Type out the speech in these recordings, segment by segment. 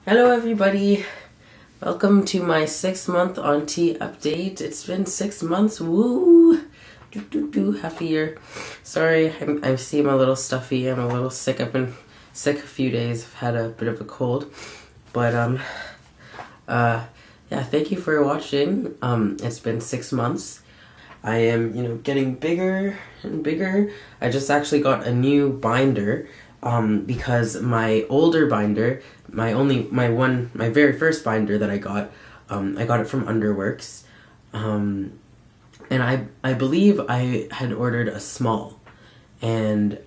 Hello everybody, welcome to my 6-month auntie update. It's been 6 months, woo! Half a year. Sorry, I seem a little stuffy, I'm a little sick. I've been sick a few days, I've had a bit of a cold. But yeah, thank you for watching. It's been 6 months. I am, getting bigger and bigger. I just actually got a new binder because my older binder, my very first binder that I got it from Underworks, and I believe I had ordered a small, and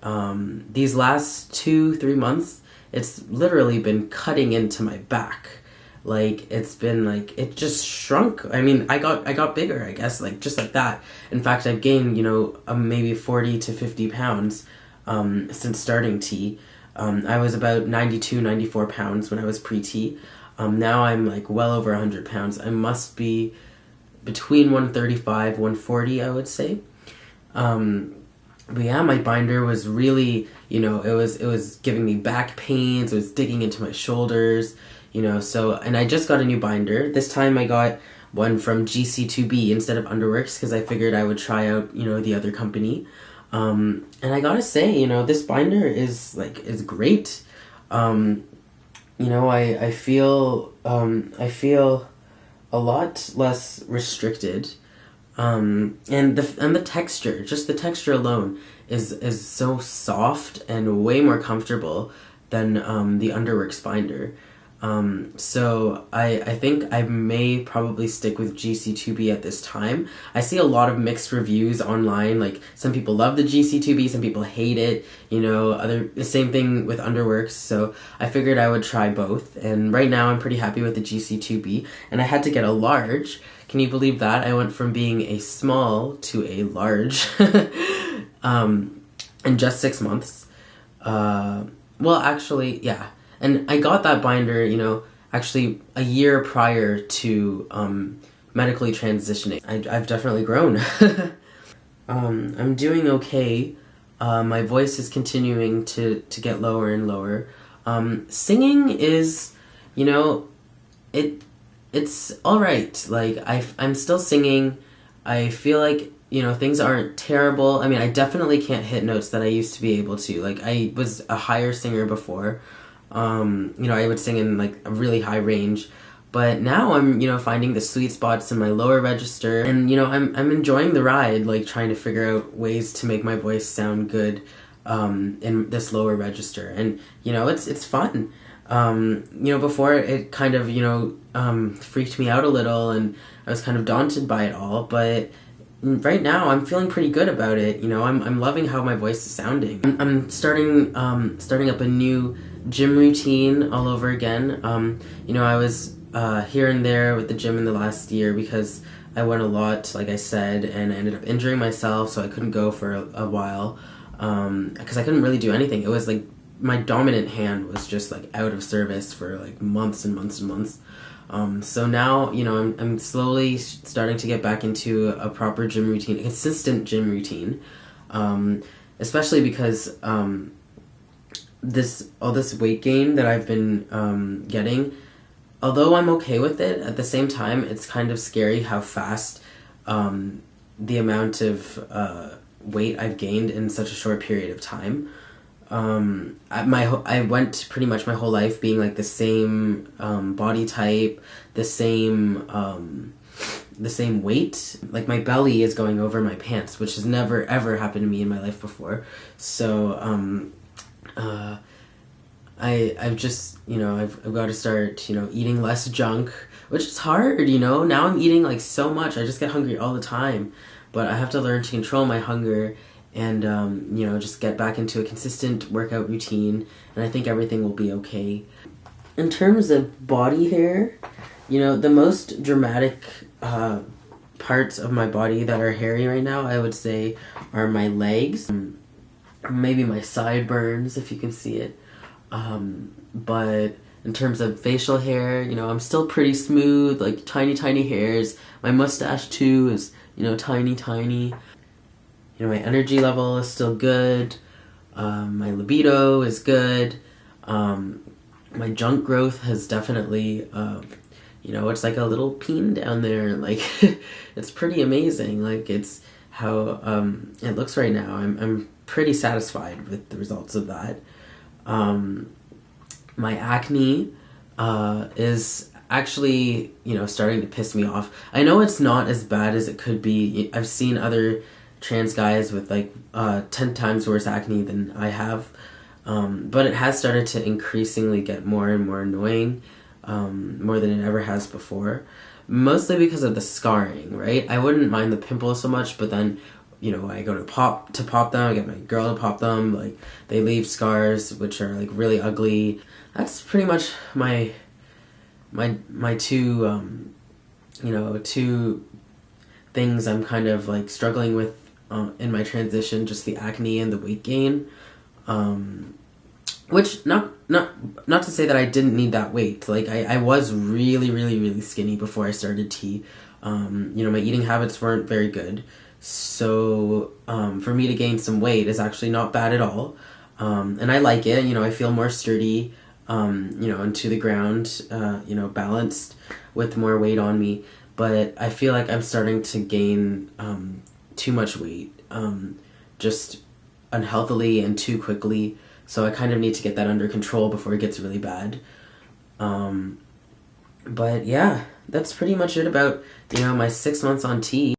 these last 2-3 months, it's literally been cutting into my back. Like, it's been like, it just shrunk. I mean, I got bigger, I guess, like just like that. In fact, I've gained, maybe 40 to 50 pounds since starting tea. I was about 92, 94 pounds when I was pre-tea. Now I'm like well over 100 pounds. I must be between 135, 140, I would say. But yeah, my binder was really, it was giving me back pains. It was digging into my shoulders, so, and I just got a new binder. This time I got one from GC2B instead of Underworks because I figured I would try out, the other company. And I gotta say, this binder is great. I feel a lot less restricted. And the texture, just the texture alone is so soft and way more comfortable than the Underworks binder. So I think I may probably stick with GC2B at this time. I see a lot of mixed reviews online, like some people love the GC2B, some people hate it, the same thing with Underworks, so I figured I would try both, and right now I'm pretty happy with the GC2B, and I had to get a large. Can you believe that? I went from being a small to a large in just 6 months. Well, actually, yeah. And I got that binder, actually a year prior to medically transitioning. I've definitely grown. I'm doing okay. My voice is continuing to get lower and lower. Singing is, it's alright. Like, I'm still singing. I feel like, things aren't terrible. I mean, I definitely can't hit notes that I used to be able to. Like, I was a higher singer before. I would sing in like a really high range, but now I'm, finding the sweet spots in my lower register, and I'm enjoying the ride, like trying to figure out ways to make my voice sound good in this lower register, and it's fun. Before it kind of freaked me out a little, and I was kind of daunted by it all, but right now I'm feeling pretty good about it. I'm loving how my voice is sounding. I'm starting up a new gym routine all over again. I was here and there with the gym in the last year because I went a lot, like I said, and I ended up injuring myself, so I couldn't go for a while because I couldn't really do anything. It was like my dominant hand was just like out of service for like months and months and months. So now, I'm slowly starting to get back into a proper gym routine, a consistent gym routine, especially because all this weight gain that I've been getting, although I'm okay with it, at the same time, it's kind of scary how fast the amount of weight I've gained in such a short period of time. I went pretty much my whole life being like the same body type, the same weight. Like, my belly is going over my pants, which has never ever happened to me in my life before. So I've just, I've got to start, eating less junk, which is hard, Now I'm eating like so much. I just get hungry all the time, but I have to learn to control my hunger and, just get back into a consistent workout routine, and I think everything will be okay. In terms of body hair, the most dramatic parts of my body that are hairy right now, I would say, are my legs, maybe my sideburns, if you can see it. But in terms of facial hair, I'm still pretty smooth, like tiny, tiny hairs. My mustache, too, is, tiny, tiny. My energy level is still good. My libido is good. My junk growth has definitely, it's like a little peen down there. Like, it's pretty amazing. Like, it's how it looks right now. I'm pretty satisfied with the results of that. My acne is actually, starting to piss me off. I know it's not as bad as it could be. I've seen other trans guys with like 10 times worse acne than I have. But it has started to increasingly get more and more annoying, more than it ever has before. Mostly because of the scarring, right? I wouldn't mind the pimples so much, but then, I go to pop them, I get my girl to pop them, like, they leave scars, which are, like, really ugly. That's pretty much my two, two things I'm kind of, like, struggling with in my transition, just the acne and the weight gain. Which not to say that I didn't need that weight. Like, I was really, really, really skinny before I started tea. My eating habits weren't very good. So for me to gain some weight is actually not bad at all. And I like it. I feel more sturdy, and to the ground, balanced with more weight on me. But I feel like I'm starting to gain too much weight, just unhealthily and too quickly. So I kind of need to get that under control before it gets really bad. But yeah, that's pretty much it about, my 6 months on tea.